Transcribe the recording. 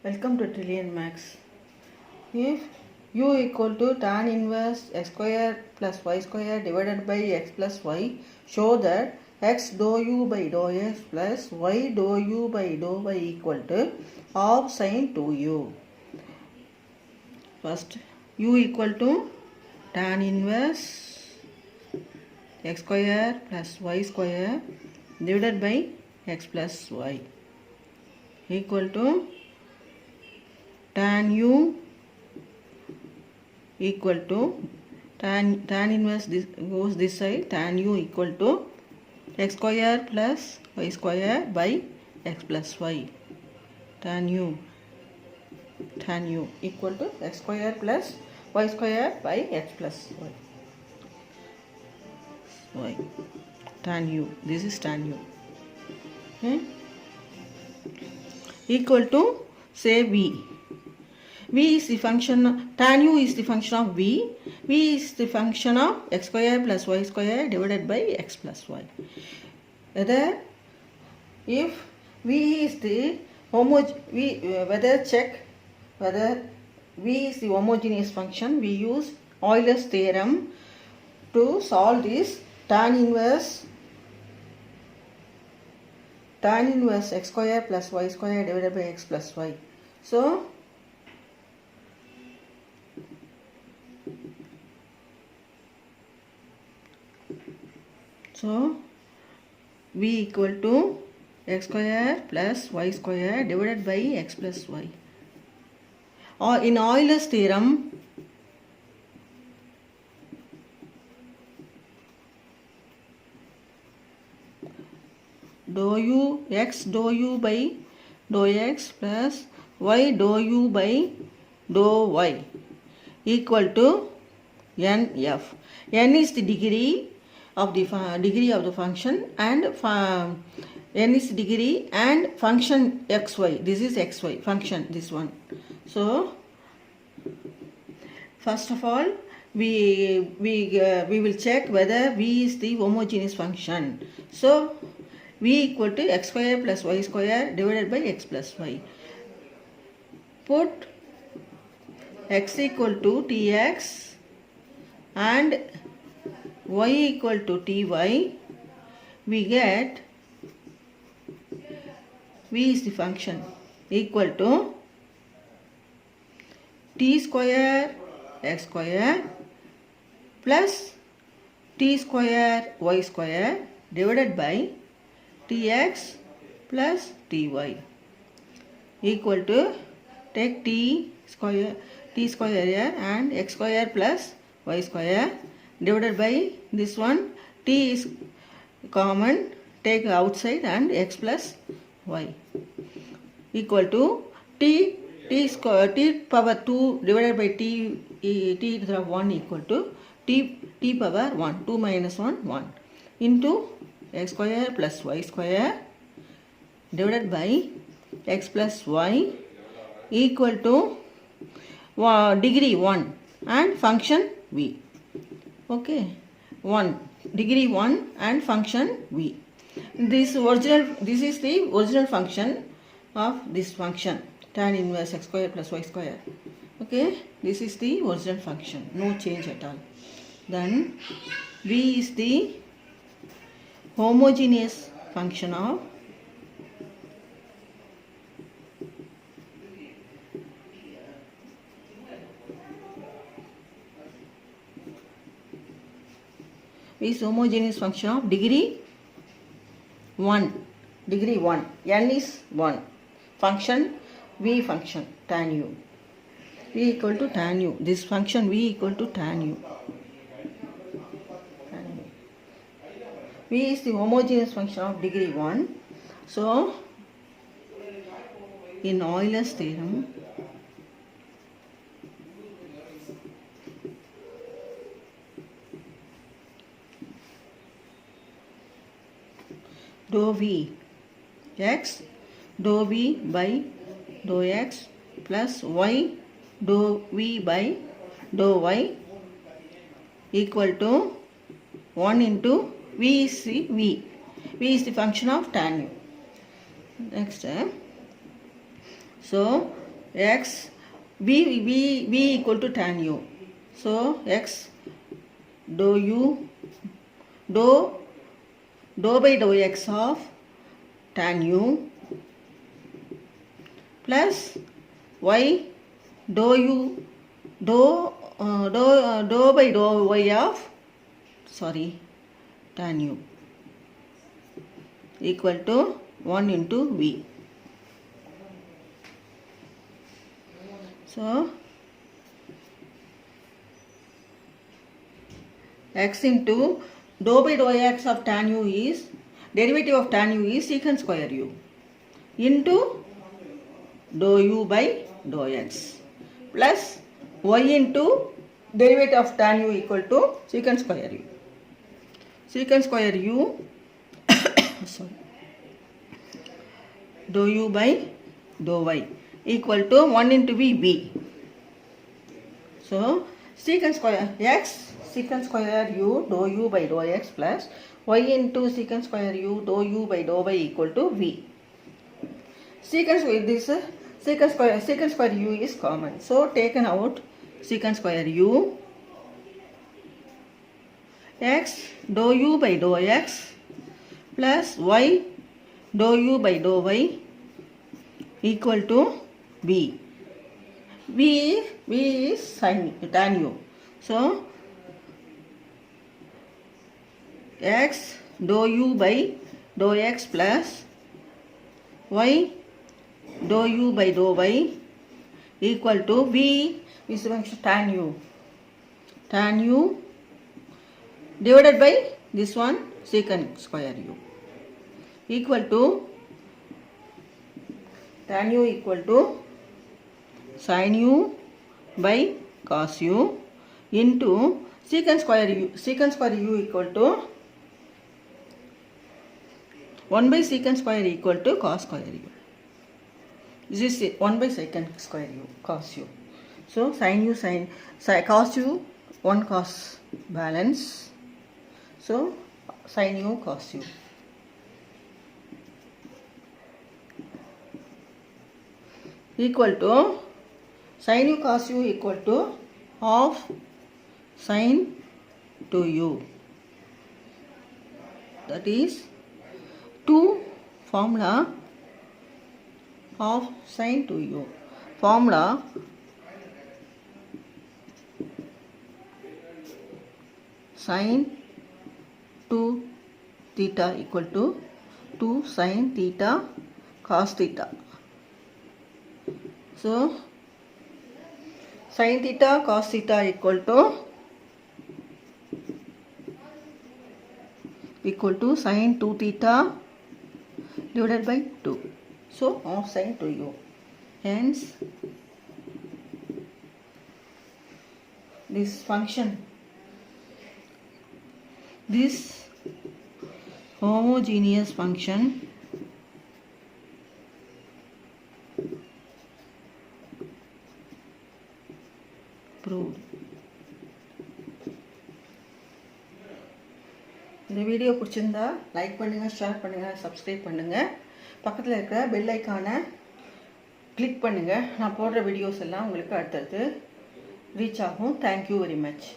Welcome to Trillion Max. If u equal to tan inverse x square plus y square divided by x plus y, show that x dou u by dou x plus y dou u by dou y equal to half sin 2u. First, u equal to tan inverse x square plus y square divided by x plus y equal to tan u equal to tan inverse this goes this side, tan u equal to x square plus y square by x plus y. Tan u equal to x square plus y square by x plus y. Tan u, this is tan u. Okay. Equal to, say, v. V is the function, tan u is the function of v. V is the function of x square plus y square divided by x plus y. Whether if v is the check whether v is the homogeneous function, we use Euler's theorem to solve this tan inverse x square plus y square divided by x plus y. So v equal to x square plus y square divided by x plus y. Or in Euler's theorem, dou u x dou u by dou x plus y dou u by dou y equal to nf. N is the degree of the function, and n is degree and function xy. This is xy function, this one. So first of all, we will check whether v is the homogeneous function. So v equal to x square plus y square divided by x plus y. Put x equal to tx and y equal to ty. We get v is the function equal to t square x square plus t square y square divided by tx plus ty equal to, take t square here and x square plus y square divided by this one, t is common, take outside, and x plus y equal to t power 2 divided by t to the 1 equal to t power 1, 2 minus 1, 1 into x square plus y square divided by x plus y equal to degree 1 and function v. Okay, 1 degree 1 and function v. This is the original function of this function, tan inverse x square plus y square. Okay, this is the original function, no change at all. Then v is the homogeneous function of degree 1. N is 1. Function v function tan u. V equal to tan u. This function v equal to tan u. V is the homogeneous function of degree 1. So in Euler's theorem, dou v x dou v by dou x plus y dou v by dou y equal to 1 into v is the function of tan u. Next, so x v equal to tan u. So x dou u dou by dou x of tan u plus y dou u dou by dou y of tan u equal to 1 into v. So x into dou by dou x of tan u is derivative of tan u is secant square u into dou u by dou x plus y into derivative of tan u equal to secant square u. Secant square u dou u by dou y equal to 1 into v. So secant square x secant square u dou u by dou x plus y into secant square u dou u by dou y equal to v. Secant square u is common. So taken out secant square u x dou u by dou x plus y dou u by dou y equal to v. V is tan u. So x dou u by dou x plus y dou u by dou y equal to v is tan u. Tan u divided by this one secant square u equal to tan u equal to sin u by cos u into secant square u equal to 1 by secant square equal to cos square u. This is 1 by secant square u cos u. So sin u cos u 1 cos balance. So sin u cos u equal to sin u cos u equal to half sin to u. That is 2 formula of sin to u. Formula sin 2 theta equal to 2 sin theta cos theta. So sin theta cos theta equal to sin 2 theta divided by 2. So half sin to u. Hence this function, this homogeneous function proved. இந்த video பிடிச்சிருந்தா like பண்ணுங்க, share பண்ணுங்க, subscribe பண்ணுங்க, பக்கத்தில் இருக்கிற bell ஐக்கானை click பண்ணுங்க. நான் போடுற வீடியோஸ் எல்லாம் உங்களுக்கு அடுத்தடுத்து ரீச் ஆகும். Thank you very much.